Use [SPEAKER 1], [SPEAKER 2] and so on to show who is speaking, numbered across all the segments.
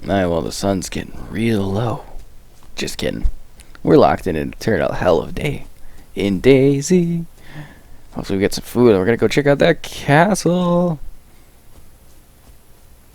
[SPEAKER 1] Alright, well, the sun's getting real low. Just kidding. We're locked in an eternal hell of a day. In DayZ. Hopefully we get some food and we're gonna go check out that castle.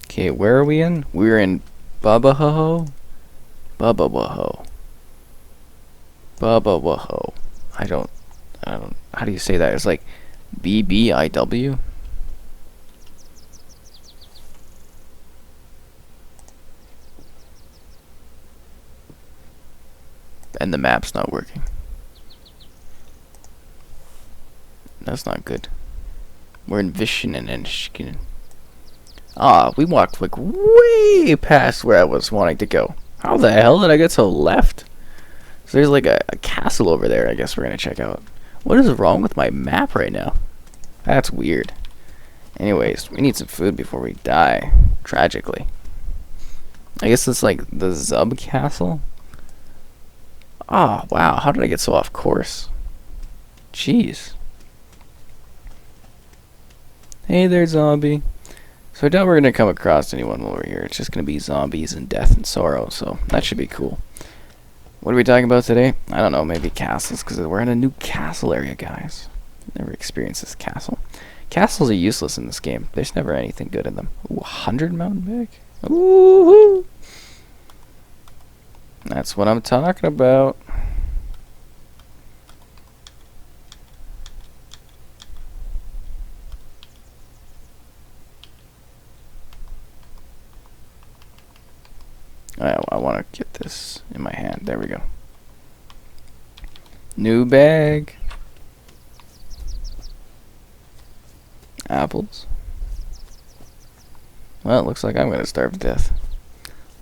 [SPEAKER 1] Okay, where are we in? We're in Bubba-ho? Bubba-wa-ho. Bubba-wa-ho. I don't, how do you say that? It's like BBIW? And the map's not working. That's not good. We're in Vishin and Enshkin. Ah, we walked like way past where I was wanting to go. How the hell did I get so left? So there's like a castle over there I guess we're gonna check out. What is wrong with my map right now? That's weird. Anyways, we need some food before we die. Tragically. I guess it's like the Zub Castle? Oh, wow. How did I get so off course? Jeez. Hey there, zombie. So I doubt we're going to come across anyone while we're here. It's just going to be zombies and death and sorrow, so that should be cool. What are we talking about today? I don't know, maybe castles, because we're in a new castle area, guys. Never experienced this castle. Castles are useless in this game. There's never anything good in them. Ooh, 100 mountain bag? Ooh-hoo! That's what I'm talking about. I want to get this in my hand. There we go. New bag. Apples. Well, it looks like I'm going to starve to death.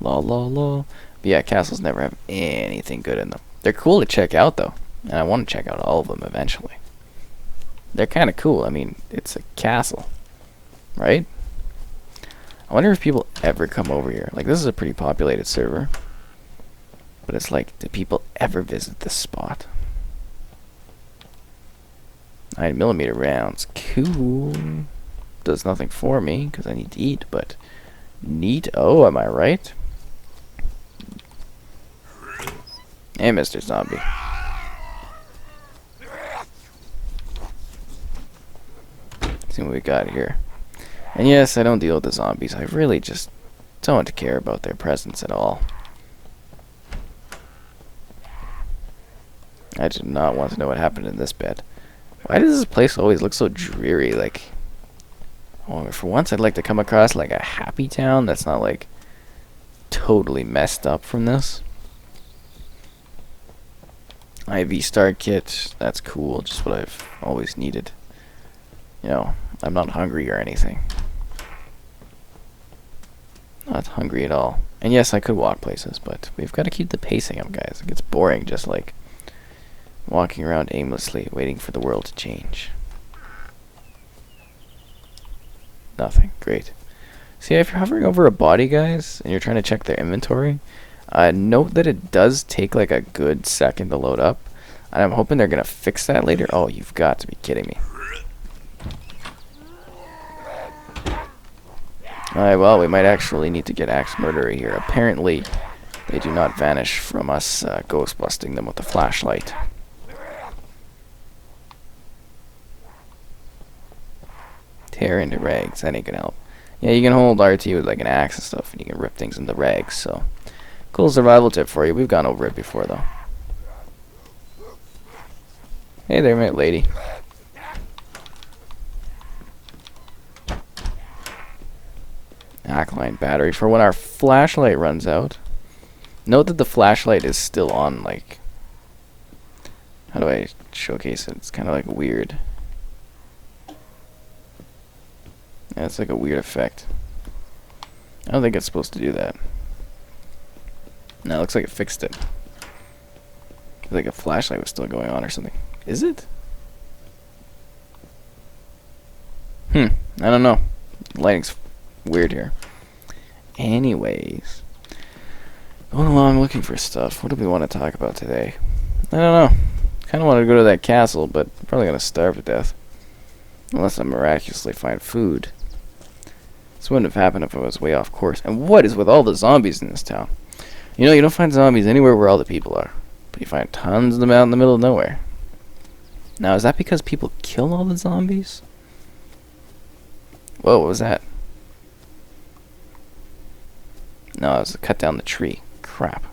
[SPEAKER 1] La la la. But yeah, castles never have anything good in them. They're cool to check out, though. And I want to check out all of them eventually. They're kind of cool. I mean, it's a castle. Right? I wonder if people ever come over here. Like, this is a pretty populated server. But it's like, do people ever visit this spot? 9mm rounds. Cool. Does nothing for me, because I need to eat, but neat. Oh, am I right? Hey, Mr. Zombie. Let's see what we got here. And yes, I don't deal with the zombies. I really just don't care about their presence at all. I do not want to know what happened in this bed. Why does this place always look so dreary? Like, oh, for once I'd like to come across like a happy town that's not like totally messed up from this. IV star kit, that's cool, just what I've always needed. You know, I'm not hungry or anything. Not hungry at all. And yes, I could walk places, but we've got to keep the pacing up, guys. It gets boring just like walking around aimlessly, waiting for the world to change. Nothing. Great. See, if you're hovering over a body, guys, and you're trying to check their inventory, note that it does take like a good second to load up. And I'm hoping they're going to fix that later. Oh, you've got to be kidding me. Alright, well, we might actually need to get axe murderer here. Apparently, they do not vanish from us ghost busting them with a flashlight. Tear into rags, that ain't gonna help. Yeah, you can hold RT with like an axe and stuff, and you can rip things into rags, so. Cool survival tip for you. We've gone over it before, though. Hey there, mate, lady. Alkaline battery for when our flashlight runs out. Note that the flashlight is still on, like... How do I showcase it? It's kind of like weird. Yeah, it's like a weird effect. I don't think it's supposed to do that. No, it looks like it fixed it. Like a flashlight was still going on or something. Is it? I don't know. Lighting's weird here. Anyways. Going along looking for stuff. What do we want to talk about today? I don't know. Kind of want to go to that castle, but I'm probably going to starve to death. Unless I miraculously find food. This wouldn't have happened if I was way off course. And what is with all the zombies in this town? You know, you don't find zombies anywhere where all the people are. But you find tons of them out in the middle of nowhere. Now, is that because people kill all the zombies? Whoa, what was that? No, it was a cut down the tree. Crap.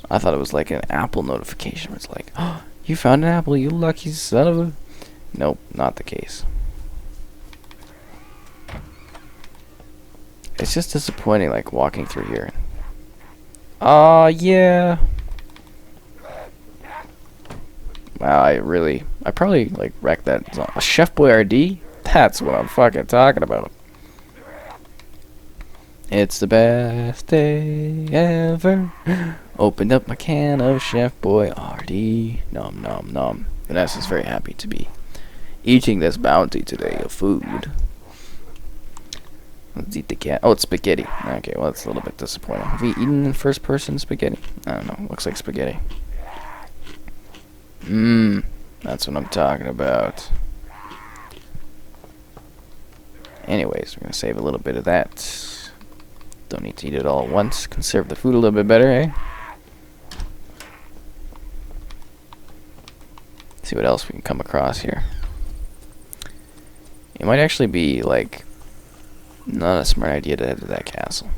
[SPEAKER 1] I thought it was like an Apple notification where it's like, oh, you found an apple, you lucky son of a... Nope, not the case. It's just disappointing, like, walking through here. Yeah. Wow, I probably, like, wrecked that. A Chef Boyardee? That's what I'm fucking talking about. It's the best day ever. Opened up my can of Chef Boyardee. Nom nom nom. Vanessa's very happy to be eating this bounty today of food. Let's eat the cat. Oh, it's spaghetti. Okay, well, that's a little bit disappointing. Have we eaten in first person spaghetti? I don't know. Looks like spaghetti. That's what I'm talking about. Anyways, we're going to save a little bit of that. Don't need to eat it all at once. Conserve the food a little bit better, eh? See what else we can come across here. It might actually be, like, not a smart idea to head to that castle.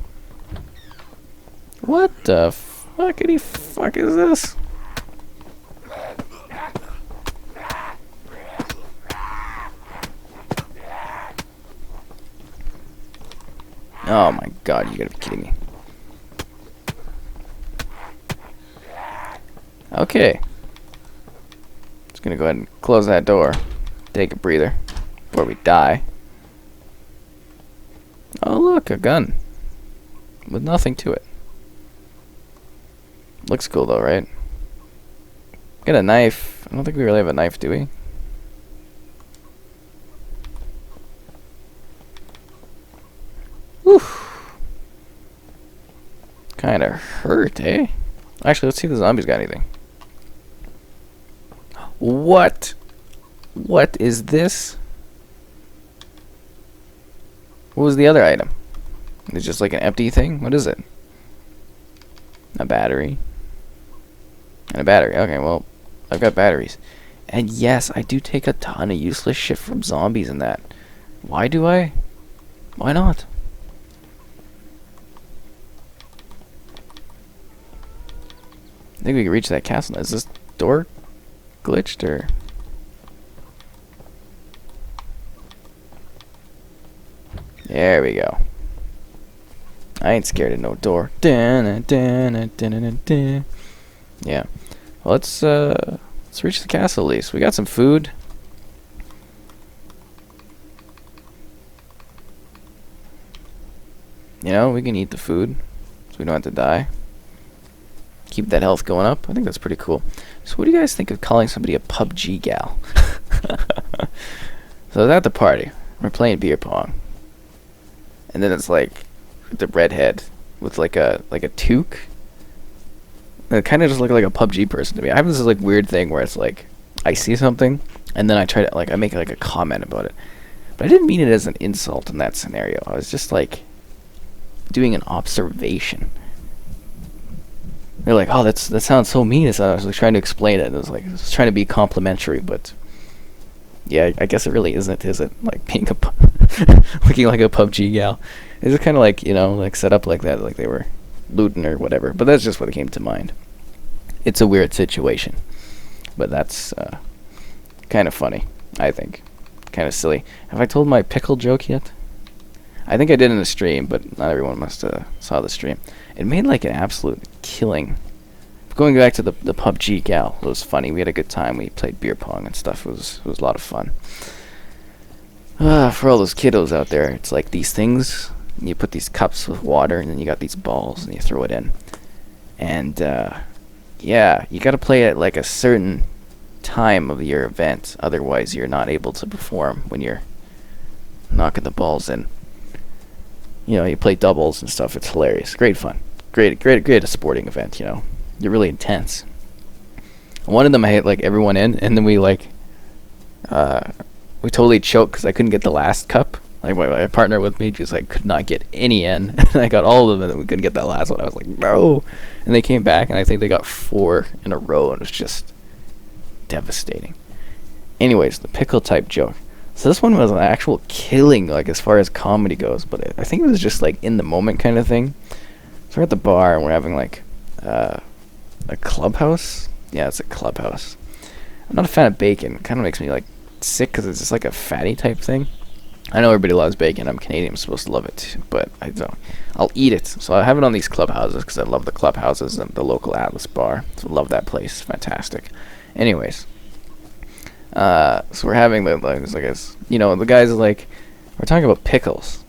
[SPEAKER 1] What the fuckity fuck is this? Oh my god, you gotta be kidding me. Okay. Just gonna go ahead and close that door. Take a breather before we die. Oh look, a gun. With nothing to it. Looks cool though, right? Got a knife. I don't think we really have a knife, do we? Whew. Kinda hurt, eh? Actually, let's see if the zombies got anything. What? What is this? What was the other item? It's just like an empty thing? What is it? A battery. And a battery. Okay, well, I've got batteries. And yes, I do take a ton of useless shit from zombies and that. Why do I? Why not? I think we can reach that castle. Is this door glitched or? There we go. I ain't scared of no door. Yeah. Well, let's reach the castle at least. We got some food. You know, we can eat the food, so we don't have to die. Keep that health going up. I think that's pretty cool. So what do you guys think of calling somebody a PUBG gal? So at the party, we're playing beer pong. And then it's like the redhead with like a toque. And it kind of just looked like a PUBG person to me. I have this like weird thing where it's like I see something and then I try to like I make like a comment about it. But I didn't mean it as an insult in that scenario. I was just like doing an observation. They're like, "Oh, that sounds so mean." So I was like trying to explain it. And I was trying to be complimentary, but yeah, I guess it really isn't, is it? Like being looking like a PUBG gal. It's just kind of like, you know, like set up like that, like they were looting or whatever. But that's just what came to mind. It's a weird situation, but that's kind of funny, I think. Kind of silly. Have I told my pickle joke yet? I think I did in the stream, but not everyone must have saw the stream. It made like an absolute killing. Going back to the PUBG gal, it was funny. We had a good time. We played beer pong and stuff. It was a lot of fun. For all those kiddos out there, it's like these things. You put these cups with water, and then you got these balls, and you throw it in. And yeah, you got to play at like a certain time of your event. Otherwise, you're not able to perform when you're knocking the balls in. You know, you play doubles and stuff. It's hilarious. Great fun. Great a sporting event, you know. You're really intense. One of them I hit like everyone in, and then we totally choked because I couldn't get the last cup. Like my partner with me just like could not get any in, and I got all of them, and we couldn't get that last one. I was like, no. And they came back, and I think they got 4 in a row, and it was just devastating. Anyways, the pickle type joke. So this one was an actual killing, like as far as comedy goes, but I think it was just like in the moment kind of thing. So we're at the bar, and we're having like a clubhouse. Yeah, it's a clubhouse. I'm not a fan of bacon. It kind of makes me like sick because it's just like a fatty type thing. I know everybody loves bacon. I'm Canadian. I'm supposed to love it, but I don't. I'll eat it. So I have it on these clubhouses because I love the clubhouses and the local Atlas bar. So I love that place. Fantastic. Anyways, so we're having the like, I guess, the guys like we're talking about pickles,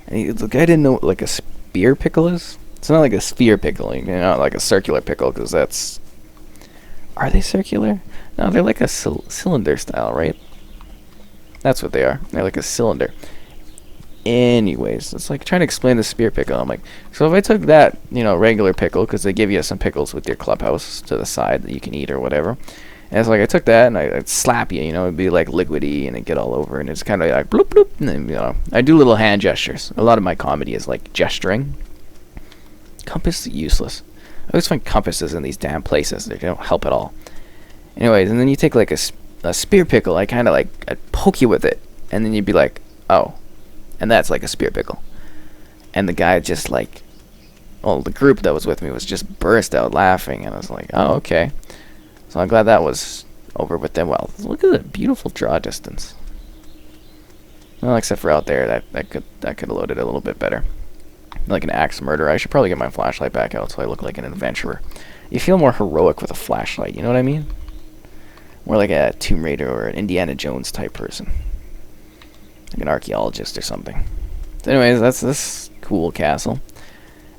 [SPEAKER 1] and the guy didn't know what like a spear pickle is. It's not like a sphere pickle, like a circular pickle, because that's. Are they circular? No, they're like a cylinder style, right? That's what they are. They're like a cylinder. Anyways, it's like trying to explain the spear pickle. I'm like, so if I took that, regular pickle, because they give you some pickles with your clubhouse to the side that you can eat or whatever. And it's like I took that and I'd slap you, it'd be like liquidy and it'd get all over, and it's kind of like bloop bloop. And then, I do little hand gestures. A lot of my comedy is like gesturing. Compass is useless. I always find compasses in these damn places. They don't help at all. Anyways, and then you take like a spear pickle. I kind of like I'd poke you with it, and then you'd be like, oh, and that's like a spear pickle. And the guy just like, the group that was with me was just burst out laughing, and I was like, oh, okay. So I'm glad that was over with them. Well, look at the beautiful draw distance. Well, except for out there, that could have loaded a little bit better. Like an axe murderer. I should probably get my flashlight back out so I look like an adventurer. You feel more heroic with a flashlight, you know what I mean? More like a Tomb Raider or an Indiana Jones type person. Like an archaeologist or something. So anyways, that's this cool castle.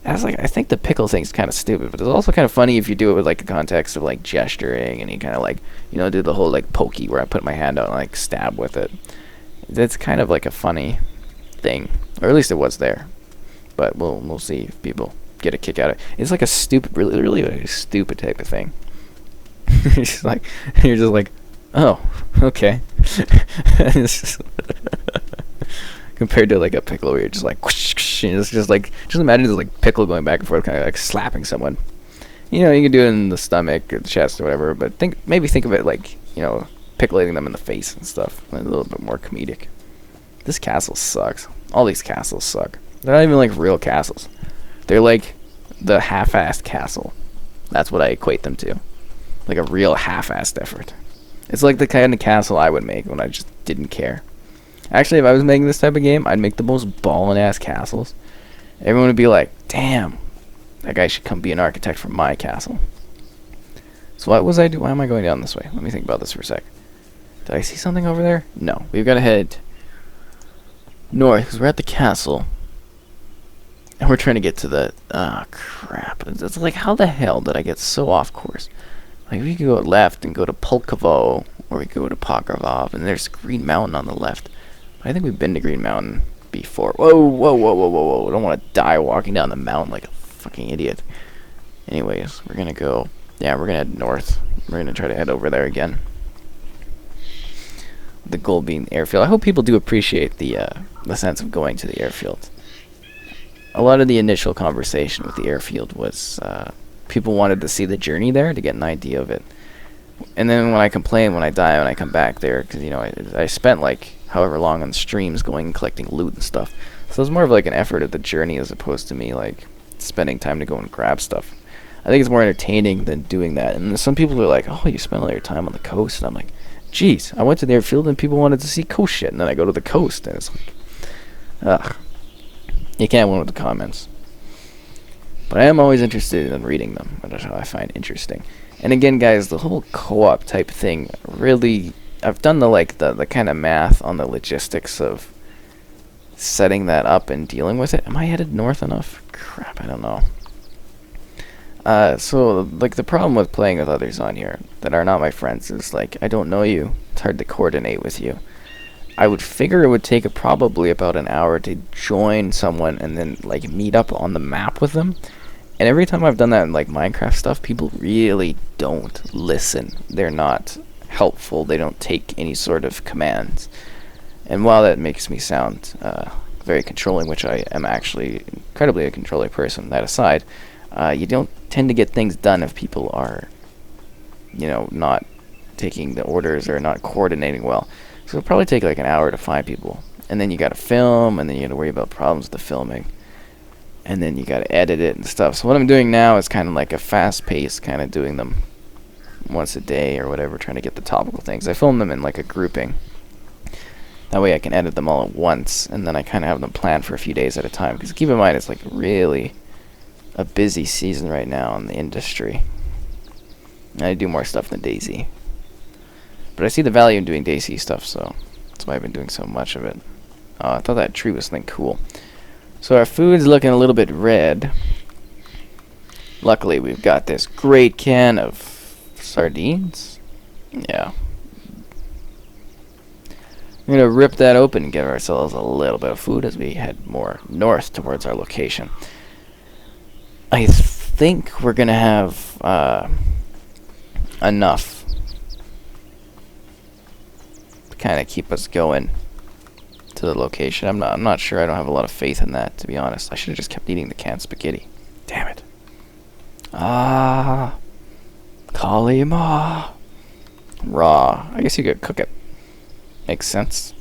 [SPEAKER 1] I think the pickle thing's kind of stupid, but it's also kind of funny if you do it with like a context of like gesturing, and you kind of like, do the whole like pokey where I put my hand out and like stab with it. That's kind of like a funny thing. Or at least it was there. But we'll see if people get a kick out of it. It's like a stupid, really like a stupid type of thing. you're just like, oh, okay. Compared to like a pickle where you're just like, whoosh, and it's just imagine this like pickle going back and forth, kind of like slapping someone. You can do it in the stomach or the chest or whatever, but maybe think of it like, pickling them in the face and stuff. A little bit more comedic. This castle sucks. All these castles suck. They're not even like real castles. They're like the half-assed castle. That's what I equate them to. Like a real half-assed effort. It's like the kind of castle I would make when I just didn't care. Actually, if I was making this type of game, I'd make the most ballin'-ass castles. Everyone would be like, damn, that guy should come be an architect for my castle. So what was I doing? Why am I going down this way? Let me think about this for a sec. Did I see something over there? No. We've got to head north, because we're at the castle. And we're trying to get to the... Ah, crap. It's like, how the hell did I get so off course? Like, we could go left and go to Pulkovo, or we could go to Pokrovov, and there's Green Mountain on the left. I think we've been to Green Mountain before. Whoa. I don't want to die walking down the mountain like a fucking idiot. Anyways, we're going to go... Yeah, we're going to head north. We're going to try to head over there again. The goal being the airfield. I hope people do appreciate the sense of going to the airfield. A lot of the initial conversation with the airfield was people wanted to see the journey there to get an idea of it. And then when I complain when I die when I come back there, because I spent like however long on streams going and collecting loot and stuff. So it was more of like an effort of the journey as opposed to me like spending time to go and grab stuff. I think it's more entertaining than doing that. And some people are like, oh, you spent all your time on the coast. And I'm like, geez, I went to the airfield and people wanted to see coast shit. And then I go to the coast and it's like, ugh. You can't win with the comments. But I am always interested in reading them. That's how I find interesting. And again, guys, the whole co-op type thing, really, I've done the kind of math on the logistics of setting that up and dealing with it. Am I headed north enough? Crap, I don't know. So, like, the problem with playing with others on here that are not my friends is, like, I don't know you. It's hard to coordinate with you. I would figure it would take probably about an hour to join someone and then, like, meet up on the map with them. And every time I've done that in, like, Minecraft stuff, people really don't listen. They're not helpful. They don't take any sort of commands. And while that makes me sound very controlling, which I am actually incredibly a controlling person, that aside, you don't tend to get things done if people are, not taking the orders or not coordinating well. So it'll probably take like an hour to find people. And then you gotta film, and then you gotta worry about problems with the filming. And then you gotta edit it and stuff. So what I'm doing now is kind of like a fast pace, kind of doing them once a day or whatever, trying to get the topical things. I film them in like a grouping. That way I can edit them all at once, and then I kind of have them planned for a few days at a time. Because keep in mind, it's like really a busy season right now in the industry. And I do more stuff than DayZ. But I see the value in doing DayZ stuff, so that's why I've been doing so much of it. I thought that tree was something cool. So our food's looking a little bit red. Luckily, we've got this great can of sardines. Yeah. We're going to rip that open and give ourselves a little bit of food as we head more north towards our location. I think we're going to have enough to kind of keep us going to the location. I'm not sure. I don't have a lot of faith in that, to be honest. I should have just kept eating the canned spaghetti. Damn it. Kalima. Raw. I guess you could cook it. Makes sense.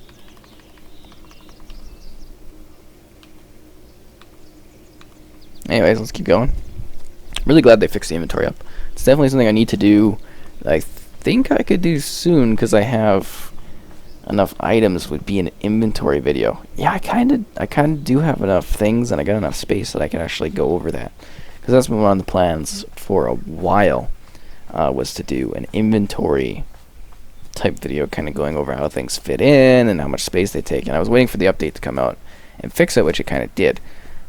[SPEAKER 1] Anyways, let's keep going. I'm really glad they fixed the inventory up. It's definitely something I need to do. I think I could do soon because I have enough items would be an inventory video. Yeah, I kind of do have enough things, and I got enough space that I can actually go over that. Because that's been one of the plans for a while, was to do an inventory type video, kind of going over how things fit in and how much space they take. And I was waiting for the update to come out and fix it, which it kind of did.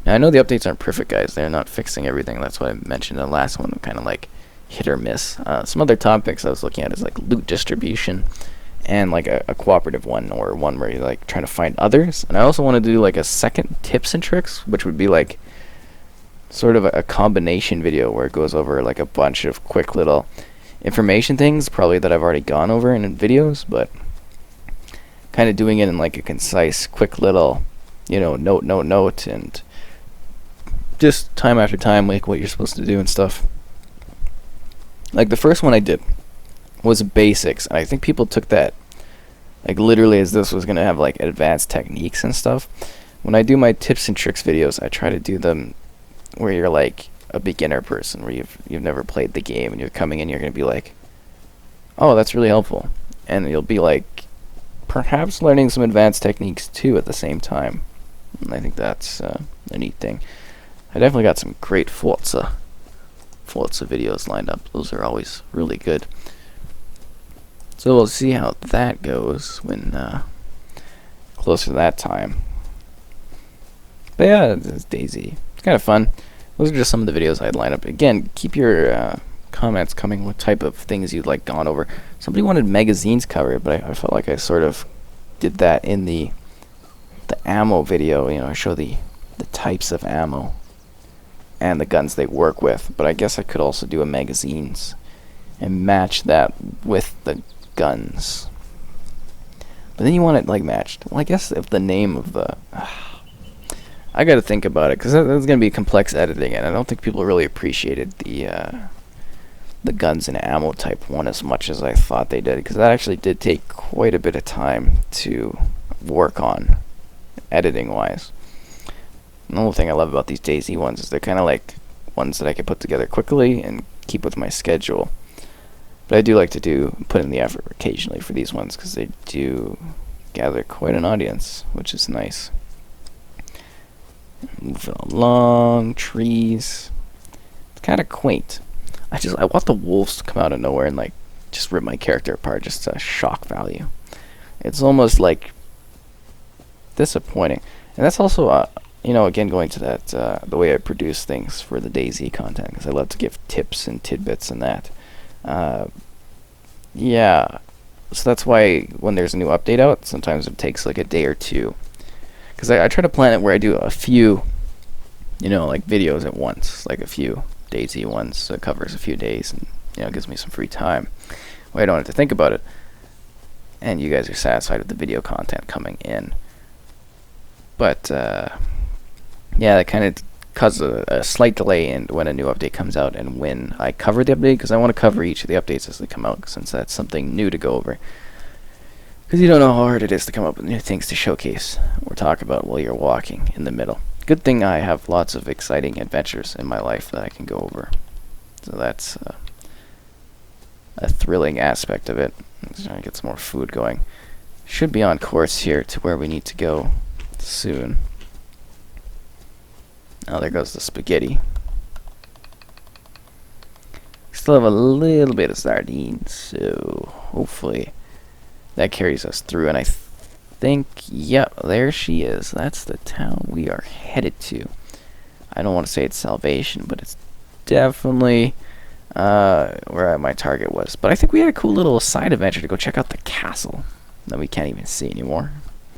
[SPEAKER 1] Now I know the updates aren't perfect, guys. They're not fixing everything. That's what I mentioned in the last one, kind of like hit or miss. Some other topics I was looking at is like loot distribution, and like a cooperative one, or one where you're like trying to find others. And I also want to do like a second tips and tricks, which would be like sort of a combination video where it goes over like a bunch of quick little information things, probably that I've already gone over in videos, but kind of doing it in like a concise, quick little, note, and just time after time, like what you're supposed to do and stuff. Like the first one I did was basics, and I think people took that like literally as this was gonna have like advanced techniques and stuff. When I do my tips and tricks videos, I try to do them where you're like a beginner person, where you've never played the game and you're coming in, you're gonna be like, oh, that's really helpful, and you'll be like perhaps learning some advanced techniques too at the same time. And I think that's a neat thing. I definitely got some great Forza videos lined up. Those are always really good. So we'll see how that goes when closer to that time. But yeah, it's DayZ. It's kind of fun. Those are just some of the videos I'd line up. Again, keep your comments coming. What type of things you'd like gone over. Somebody wanted magazines covered, but I felt like I sort of did that in the ammo video. I show the types of ammo and the guns they work with. But I guess I could also do a magazines and match that with the guns. But then you want it like matched. Well, I guess if the name of the I got to think about it, because that's going to be complex editing, and I don't think people really appreciated the guns and ammo type one as much as I thought they did, because that actually did take quite a bit of time to work on, editing wise. And the whole thing I love about these DayZ ones is they're kind of like ones that I can put together quickly and keep with my schedule. But I do like to put in the effort occasionally for these ones, because they do gather quite an audience, which is nice. Moving along, trees. It's kind of quaint. I want the wolves to come out of nowhere and like just rip my character apart, just to shock value. It's almost like disappointing. And that's also again, going to that the way I produce things for the DayZ content, because I love to give tips and tidbits and that. Yeah, so that's why when there's a new update out, sometimes it takes like a day or two, because I try to plan it where I do a few like videos at once, like a few DayZ ones, so it covers a few days, and gives me some free time where I don't have to think about it. and you guys are satisfied with the video content coming in. But yeah, that kind of causes a slight delay in when a new update comes out and when I cover the update, because I want to cover each of the updates as they come out, since that's something new to go over. Because you don't know how hard it is to come up with new things to showcase or talk about while you're walking in the middle. Good thing I have lots of exciting adventures in my life that I can go over. So that's a thrilling aspect of it. Let's try to get some more food going. Should be on course here to where we need to go soon. Oh, there goes the spaghetti. Still have a little bit of sardines, so hopefully that carries us through. And I think, yep, there she is. That's the town we are headed to. I don't want to say it's Salvation, but it's definitely where my target was. But I think we had a cool little side adventure to go check out the castle that we can't even see anymore.